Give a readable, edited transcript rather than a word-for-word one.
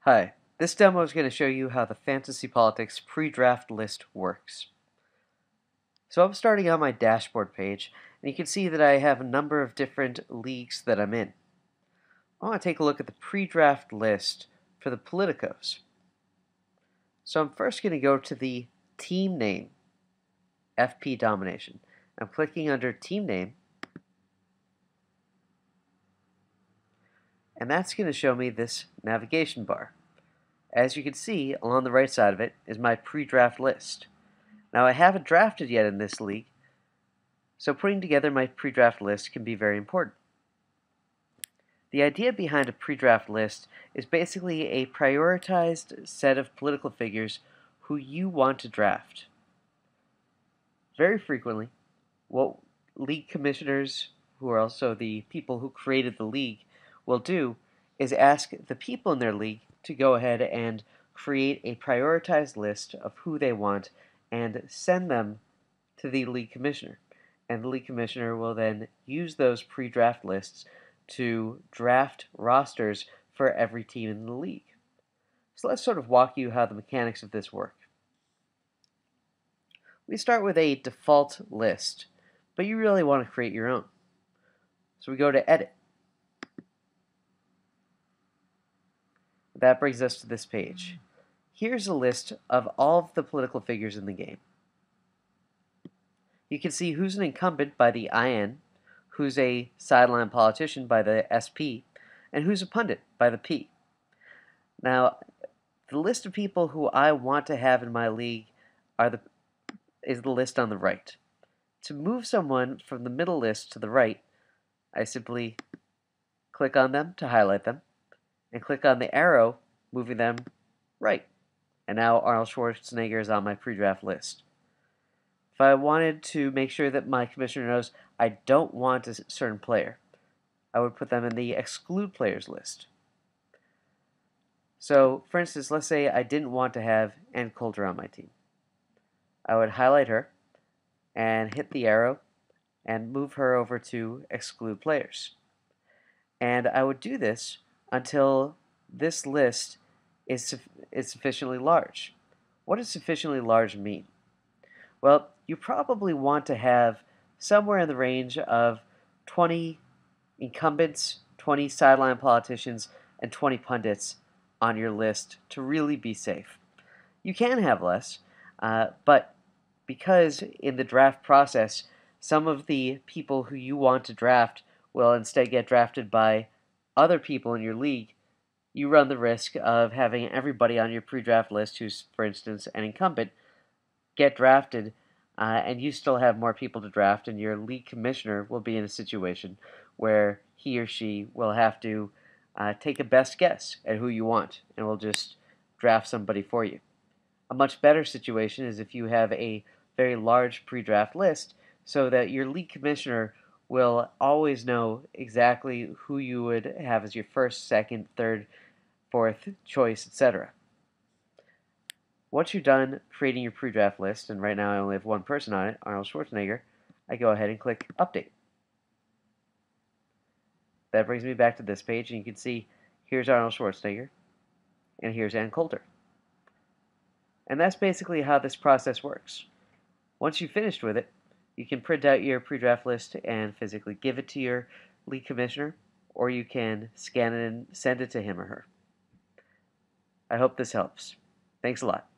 Hi, this demo is going to show you how the Fantasy Politics pre-draft list works. So I'm starting on my dashboard page, and you can see that I have a number of different leagues that I'm in. I want to take a look at the pre-draft list for the Politicos. So I'm first going to go to the team name, FP Domination. I'm clicking under team name, and that's going to show me this navigation bar. As you can see, along the right side of it is my pre-draft list. Now I haven't drafted yet in this league, so putting together my pre-draft list can be very important. The idea behind a pre-draft list is basically a prioritized set of political figures who you want to draft. Very frequently, what league commissioners, who are also the people who created the league, will do is ask the people in their league to go ahead and create a prioritized list of who they want and send them to the league commissioner. And the league commissioner will then use those pre-draft lists to draft rosters for every team in the league. So let's sort of walk you how the mechanics of this work. We start with a default list, but you really want to create your own. So we go to Edit. That brings us to this page. Here's a list of all of the political figures in the game. You can see who's an incumbent by the IN, who's a sideline politician by the SP, and who's a pundit by the P. Now, the list of people who I want to have in my league is the list on the right. To move someone from the middle list to the right, I simply click on them to highlight them, and click on the arrow moving them right. And now Arnold Schwarzenegger is on my pre-draft list. If I wanted to make sure that my commissioner knows I don't want a certain player, I would put them in the exclude players list. So, for instance, let's say I didn't want to have Ann Coulter on my team. I would highlight her and hit the arrow and move her over to exclude players. And I would do this until this list is sufficiently large. What does sufficiently large mean? Well, you probably want to have somewhere in the range of 20 incumbents, 20 sideline politicians, and 20 pundits on your list to really be safe. You can have less, but because in the draft process, some of the people who you want to draft will instead get drafted by other people in your league, you run the risk of having everybody on your pre-draft list who's, for instance, an incumbent, get drafted, and you still have more people to draft, and your league commissioner will be in a situation where he or she will have to take a best guess at who you want, and will just draft somebody for you. A much better situation is if you have a very large pre-draft list so that your league commissioner will always know exactly who you would have as your first, second, third, fourth choice, etc. Once you're done creating your pre-draft list, and right now I only have one person on it, Arnold Schwarzenegger, I go ahead and click Update. That brings me back to this page, and you can see here's Arnold Schwarzenegger, and here's Ann Coulter. And that's basically how this process works. Once you've finished with it, you can print out your pre-draft list and physically give it to your league commissioner, or you can scan it and send it to him or her. I hope this helps. Thanks a lot.